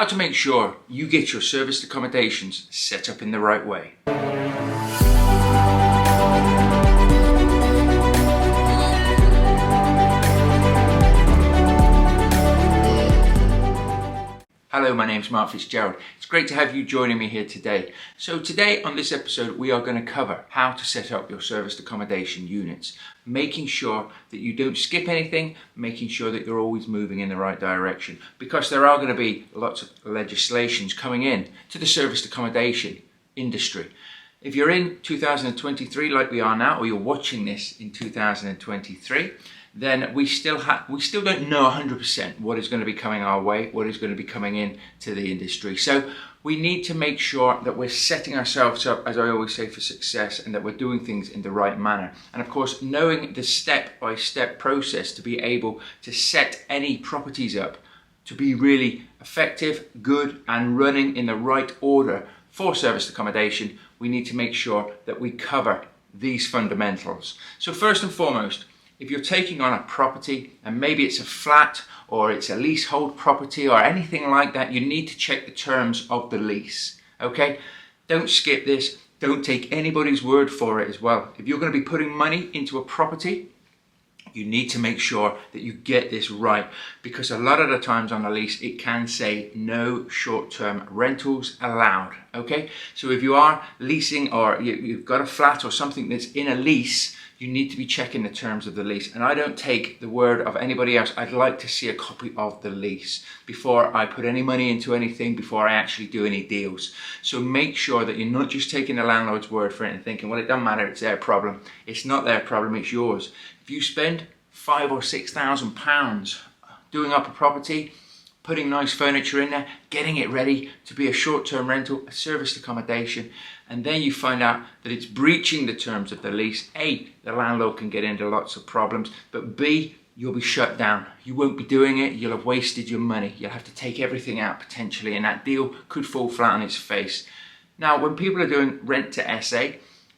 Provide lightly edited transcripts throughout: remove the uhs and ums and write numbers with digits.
how to make sure you get your serviced accommodations set up in the right way. Hello, my name's Mark Fitzgerald. It's great to have you joining me here today. So today on this episode we are going to cover how to set up your serviced accommodation units, making sure that you don't skip anything, making sure that you're always moving in the right direction, because there are going to be lots of legislations coming in to the serviced accommodation industry. If you're in 2023 like we are now, or you're watching this in 2023, then we still don't know 100% what is going to be coming our way, what is going to be coming in to the industry. So we need to make sure that we're setting ourselves up, as I always say, for success, and that we're doing things in the right manner. And of course, knowing the step-by-step process to be able to set any properties up to be really effective, good, and running in the right order for serviced accommodation, we need to make sure that we cover these fundamentals. So first and foremost, if you're taking on a property, and maybe it's a flat or it's a leasehold property or anything like that, you need to check the terms of the lease, okay? Don't skip this. Don't take anybody's word for it as well. If you're going to be putting money into a property, you need to make sure that you get this right, because a lot of the times on a lease it can say no short-term rentals allowed, okay? So if you are leasing or you've got a flat or something that's in a lease, you need to be checking the terms of the lease. And I don't take the word of anybody else. I'd like to see a copy of the lease before I put any money into anything, before I actually do any deals. So make sure that you're not just taking the landlord's word for it and thinking, well, it doesn't matter, it's their problem. It's not their problem, it's yours. If you spend £5,000 or £6,000 doing up a property, putting nice furniture in there, getting it ready to be a short-term rental, a serviced accommodation, and then you find out that it's breaching the terms of the lease, A, the landlord can get into lots of problems, but B, you'll be shut down. You won't be doing it, you'll have wasted your money. You'll have to take everything out potentially, and that deal could fall flat on its face. Now, when people are doing rent to SA,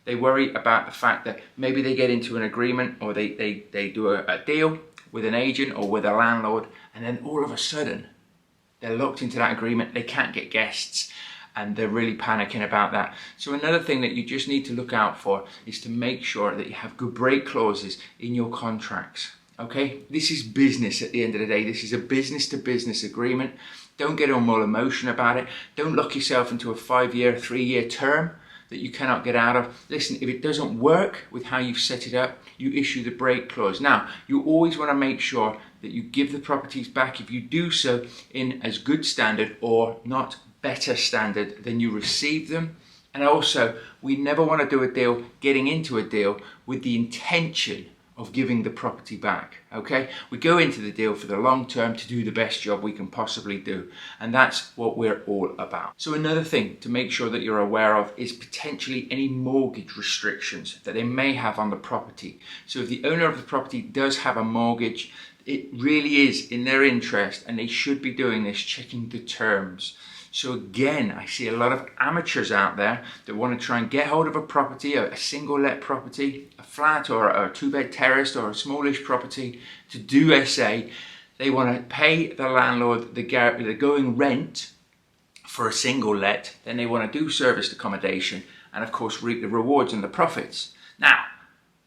they worry about the fact that maybe they get into an agreement or they do a deal with an agent or with a landlord, and then all of a sudden, they're locked into that agreement, they can't get guests, and they're really panicking about that. So another thing that you just need to look out for is to make sure that you have good break clauses in your contracts, okay? This is business at the end of the day. This is a business-to-business agreement. Don't get all emotion about it. Don't lock yourself into a 5-year, 3-year term that you cannot get out of. Listen, if it doesn't work with how you've set it up, you issue the break clause. Now, you always want to make sure that you give the properties back, if you do so, in as good standard or not better standard than you received them. And also, we never want to do a deal, getting into a deal with the intention of giving the property back, okay? We go into the deal for the long term to do the best job we can possibly do, and that's what we're all about. So another thing to make sure that you're aware of is potentially any mortgage restrictions that they may have on the property. So if the owner of the property does have a mortgage, it really is in their interest, and they should be doing this, checking the terms. So again, I see a lot of amateurs out there that want to try and get hold of a property, a single let property, a flat or a 2-bed terrace or a smallish property to do SA. They want to pay the landlord the going rent for a single let, then they want to do serviced accommodation and of course reap the rewards and the profits. Now,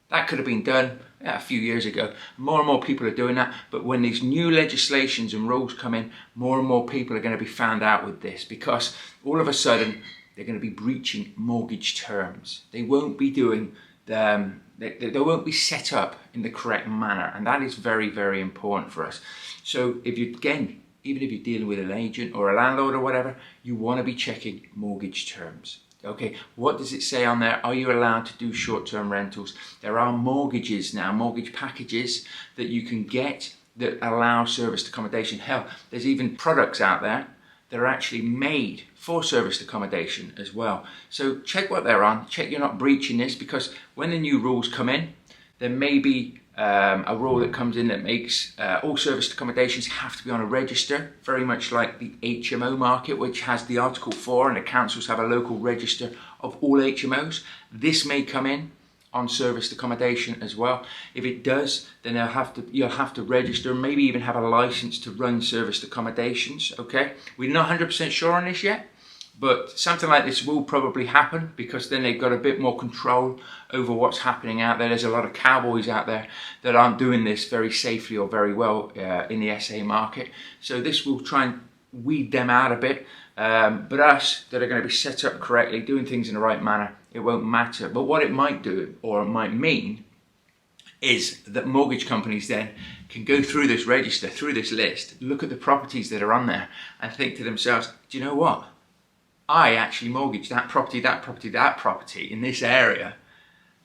that could have been done a few years ago. More and more people are doing that, but when these new legislations and rules come in, more and more people are going to be found out with this, because all of a sudden they're going to be breaching mortgage terms. They won't be doing they won't be set up in the correct manner, and that is very, very important for us. So if you, again, even if you're dealing with an agent or a landlord or whatever, you want to be checking mortgage terms. Okay, what does it say on there? Are you allowed to do short-term rentals? There are mortgages now, mortgage packages that you can get that allow serviced accommodation. Hell, there's even products out there that are actually made for serviced accommodation as well. So check what they're on, check you're not breaching this, because when the new rules come in, there may be a rule that comes in that makes all serviced accommodations have to be on a register, very much like the HMO market, which has the Article 4, and the councils have a local register of all HMOs. This may come in on serviced accommodation as well. If it does, then you'll have to register, maybe even have a license to run serviced accommodations. Okay, we're not 100% sure on this yet, but something like this will probably happen because then they've got a bit more control over what's happening out there. There's a lot of cowboys out there that aren't doing this very safely or very well in the SA market. So this will try and weed them out a bit. But us that are going to be set up correctly, doing things in the right manner, it won't matter. But what it might do, or it might mean, is that mortgage companies then can go through this register, through this list, look at the properties that are on there and think to themselves, do you know what? I actually mortgaged that property, that property, that property in this area,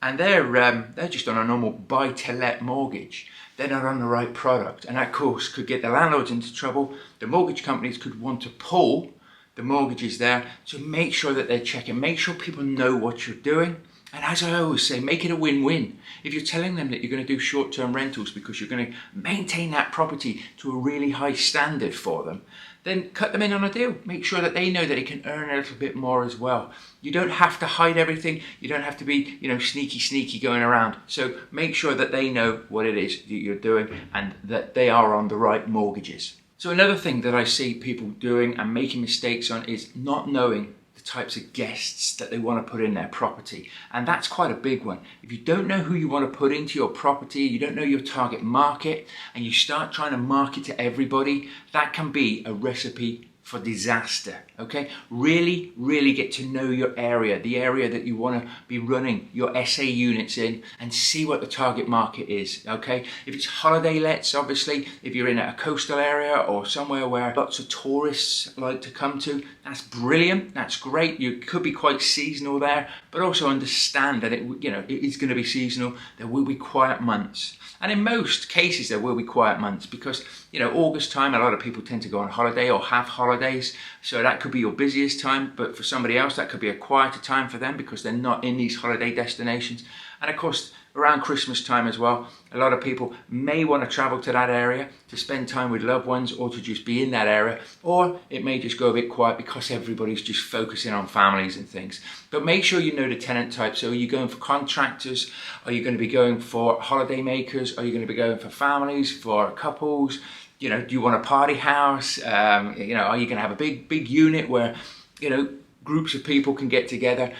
and they're just on a normal buy-to-let mortgage. They're not on the right product, and that, of course, could get the landlords into trouble. The mortgage companies could want to pull the mortgages there, so make sure that they're checking, make sure people know what you're doing. And as I always say, make it a win-win. If you're telling them that you're going to do short-term rentals because you're going to maintain that property to a really high standard for them, then cut them in on a deal. Make sure that they know that it can earn a little bit more as well. You don't have to hide everything. You don't have to be, sneaky going around. So make sure that they know what it is that you're doing and that they are on the right mortgages. So another thing that I see people doing and making mistakes on is not knowing the types of guests that they want to put in their property. And that's quite a big one. If you don't know who you want to put into your property, you don't know your target market, and you start trying to market to everybody, that can be a recipe for disaster. Okay, really get to know your area, the area that you want to be running your SA units in, and see what the target market is. Okay, if it's holiday lets, obviously, if you're in a coastal area or somewhere where lots of tourists like to come to, that's brilliant, that's great. You could be quite seasonal there, but also understand that it is going to be seasonal. There will be quiet months, and in most cases there will be quiet months because August time, a lot of people tend to go on holiday or have holidays, so that could be your busiest time, but for somebody else that could be a quieter time for them because they're not in these holiday destinations. And of course, around Christmas time as well, a lot of people may want to travel to that area to spend time with loved ones or to just be in that area, or it may just go a bit quiet because everybody's just focusing on families and things. But make sure you know the tenant type. So are you going for contractors? Are you going to be going for holiday makers? Are you going to be going for families, for couples? Do you want a party house? Are you going to have a big unit where, groups of people can get together?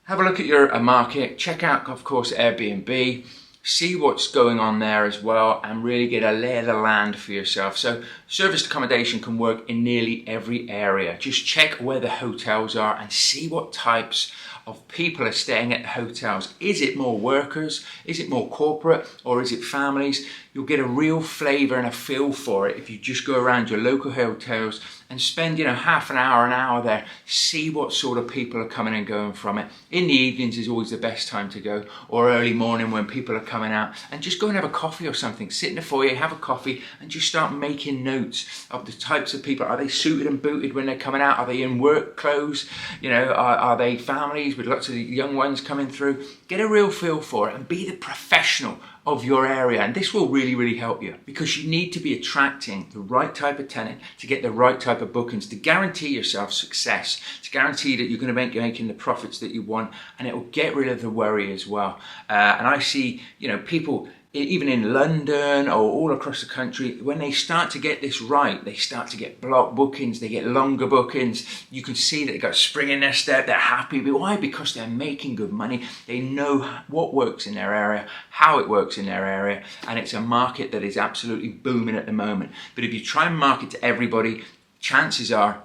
Have a look at your market, check out, of course, Airbnb, see what's going on there as well, and really get a lay of the land for yourself. So serviced accommodation can work in nearly every area. Just check where the hotels are and see what types of people are staying at the hotels. Is it more workers? Is it more corporate? Or is it families? You'll get a real flavour and a feel for it if you just go around your local hotels and spend, half an hour there, see what sort of people are coming and going from it. In the evenings is always the best time to go, or early morning when people are coming out, and just go and have a coffee or something. Sit in the foyer, have a coffee, and just start making notes of the types of people. Are they suited and booted when they're coming out? Are they in work clothes? Are they families with lots of young ones coming through? Get a real feel for it and be the professional of your area, and this will really help you because you need to be attracting the right type of tenant to get the right type of bookings, to guarantee yourself success, to guarantee that you're going to be making the profits that you want, and it will get rid of the worry as well. And I see people even in London or all across the country, when they start to get this right, they start to get block bookings, they get longer bookings. You can see that they've got a spring in their step, they're happy. But why? Because they're making good money. They know what works in their area, how it works in their area, and it's a market that is absolutely booming at the moment. But if you try and market to everybody, chances are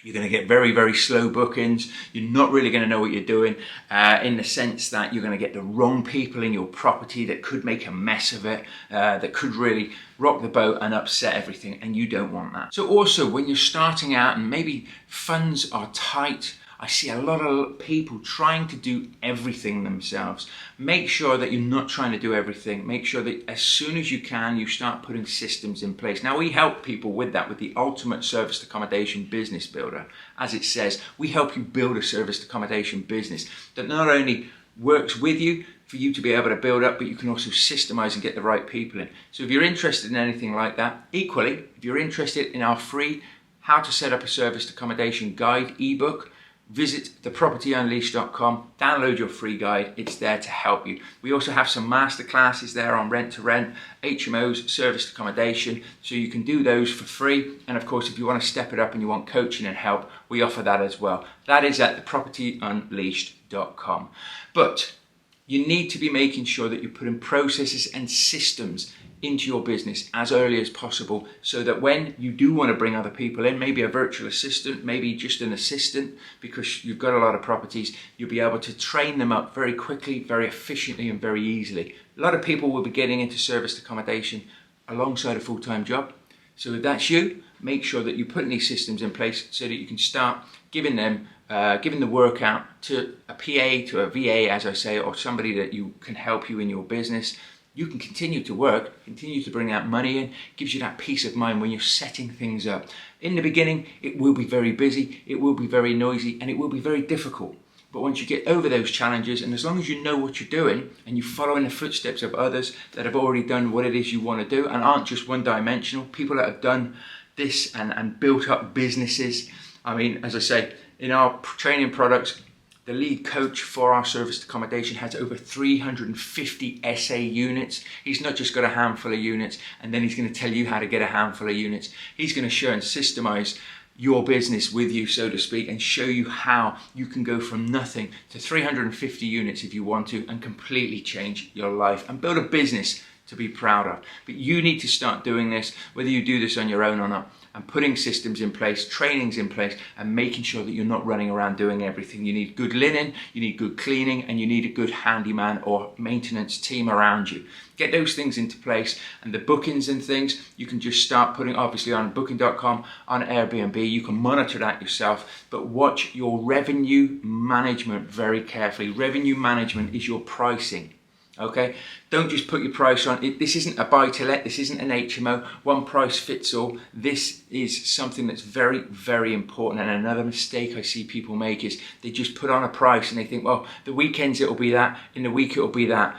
you're going to get very slow bookings. You're not really going to know what you're doing in the sense that you're going to get the wrong people in your property that could make a mess of it, that could really rock the boat and upset everything, and you don't want that. So also when you're starting out and maybe funds are tight, I see a lot of people trying to do everything themselves. Make sure that you're not trying to do everything. Make sure that as soon as you can, you start putting systems in place. Now, we help people with that with the Ultimate Serviced Accommodation Business Builder. As it says, we help you build a serviced accommodation business that not only works with you for you to be able to build up, but you can also systemize and get the right people in. So if you're interested in anything like that, equally, if you're interested in our free How to Set Up a Serviced Accommodation Guide ebook, visit thepropertyunleashed.com, download your free guide. It's there to help you. We also have some masterclasses there on rent to rent, HMOs, serviced accommodation, so you can do those for free. And of course, if you want to step it up and you want coaching and help, we offer that as well. That is at thepropertyunleashed.com. But you need to be making sure that you put in processes and systems into your business as early as possible, so that when you do want to bring other people in, maybe a virtual assistant, maybe just an assistant, because you've got a lot of properties, you'll be able to train them up very quickly, very efficiently and very easily. A lot of people will be getting into serviced accommodation alongside a full-time job. So if that's you, make sure that you put these systems in place so that you can start giving them giving the work out to a PA, to a VA, as I say, or somebody that you can help you in your business. You can continue to work, continue to bring that money in, gives you that peace of mind when you're setting things up. In the beginning, it will be very busy, it will be very noisy, and it will be very difficult. But once you get over those challenges, and as long as you know what you're doing, and you follow in the footsteps of others that have already done what it is you want to do, and aren't just one-dimensional, people that have done this and built up businesses. I mean, as I say, in our training products, the lead coach for our serviced accommodation has over 350 SA units. He's not just got a handful of units and then he's going to tell you how to get a handful of units. He's going to show and systemize your business with you, so to speak, and show you how you can go from nothing to 350 units if you want to, and completely change your life and build a business to be proud of. But you need to start doing this, whether you do this on your own or not, and putting systems in place, trainings in place, and making sure that you're not running around doing everything. You need good linen, you need good cleaning, and you need a good handyman or maintenance team around you. Get those things into place, and the bookings and things, you can just start putting, obviously on booking.com, on Airbnb, you can monitor that yourself, but watch your revenue management very carefully. Revenue management is your pricing. Okay, don't just put your price on it. This isn't a buy-to-let, this isn't an HMO, one price fits all. This is something that's very, very important. And another mistake I see people make is they just put on a price and they think, well, the weekends it'll be that, in the week it'll be that,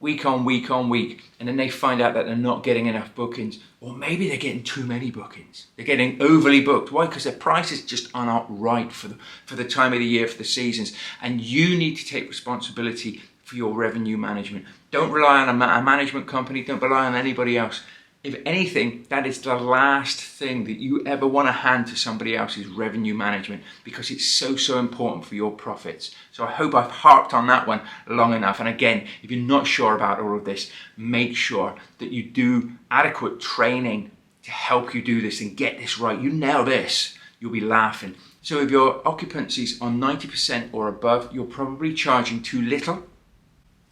week on week on week. And then they find out that they're not getting enough bookings, or maybe they're getting too many bookings. They're getting overly booked. Why? Because their prices just are not right for the time of the year, for the seasons. And you need to take responsibility for your revenue management. Don't rely on a management company, don't rely on anybody else. If anything, that is the last thing that you ever want to hand to somebody else, is revenue management, because it's so, so important for your profits. So I hope I've harped on that one long enough. And again, if you're not sure about all of this, make sure that you do adequate training to help you do this and get this right. You nail this, you'll be laughing. So if your occupancy's on 90% or above, you're probably charging too little.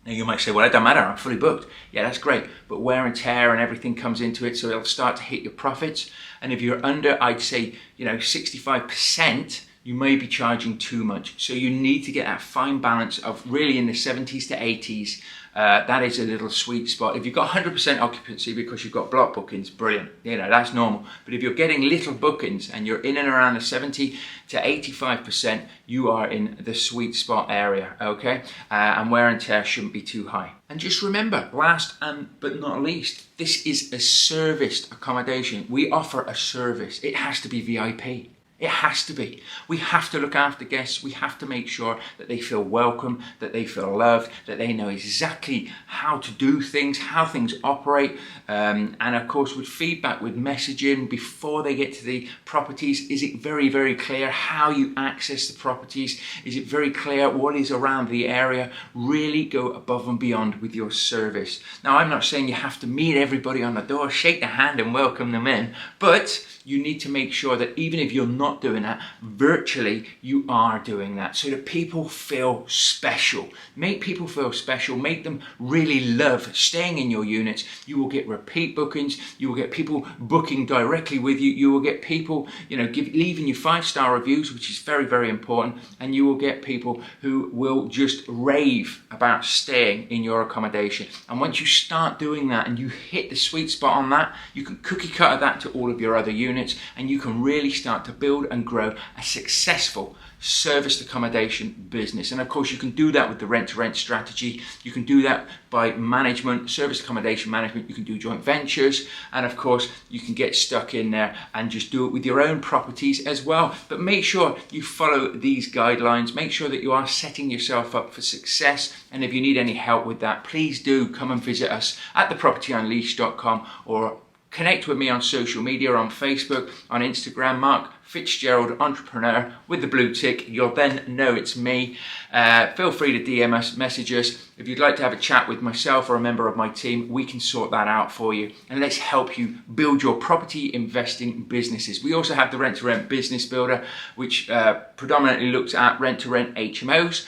Now you might say, well, it doesn't matter, I'm fully booked. Yeah, that's great, but wear and tear and everything comes into it, so it'll start to hit your profits. And if you're under, I'd say, 65%, you may be charging too much. So you need to get that fine balance of really in the 70s to 80s. That is a little sweet spot. If you've got 100% occupancy because you've got block bookings, brilliant. That's normal. But if you're getting little bookings and you're in and around the 70 to 85%, you are in the sweet spot area, okay? And wear and tear shouldn't be too high. And just remember, last but not least, this is a serviced accommodation. We offer a service. It has to be VIP. It has to be. We have to look after guests. We have to make sure that they feel welcome, that they feel loved, that they know exactly how to do things, how things operate. And of course, with feedback, with messaging before they get to the properties, is it very, very clear how you access the properties? Is it very clear what is around the area? Really go above and beyond with your service. Now, I'm not saying you have to meet everybody on the door, shake their hand and welcome them in, but you need to make sure that even if you're not doing that, virtually you are doing that, so that people feel special. Make people feel special, make them really love staying in your units. You will get repeat bookings, you will get people booking directly with you, you will get people leaving you 5-star reviews, which is very, very important, and you will get people who will just rave about staying in your accommodation. And once you start doing that and you hit the sweet spot on that, you can cookie cutter that to all of your other units. units, and you can really start to build and grow a successful serviced accommodation business. And of course, you can do that with the rent-to-rent strategy. You can do that by management, serviced accommodation management. You can do joint ventures, and of course, you can get stuck in there and just do it with your own properties as well. But make sure you follow these guidelines. Make sure that you are setting yourself up for success. And if you need any help with that, please do come and visit us at thepropertyunleashed.com or connect with me on social media, on Facebook, on Instagram, Mark Fitzgerald Entrepreneur with the blue tick. You'll then know it's me. Feel free to DM us, message us. If you'd like to have a chat with myself or a member of my team, we can sort that out for you. And let's help you build your property investing businesses. We also have the Rent-to-Rent Business Builder, which predominantly looks at rent-to-rent HMOs.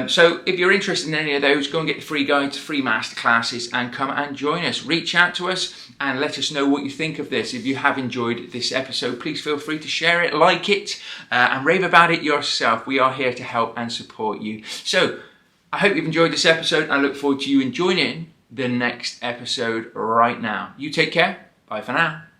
So if you're interested in any of those, go and get the free guides, free masterclasses, and come and join us. Reach out to us and let us know what you think of this. If you have enjoyed this episode, please feel free to share it, like it, and rave about it yourself. We are here to help and support you. So I hope you've enjoyed this episode. I look forward to you joining the next episode right now. You take care. Bye for now.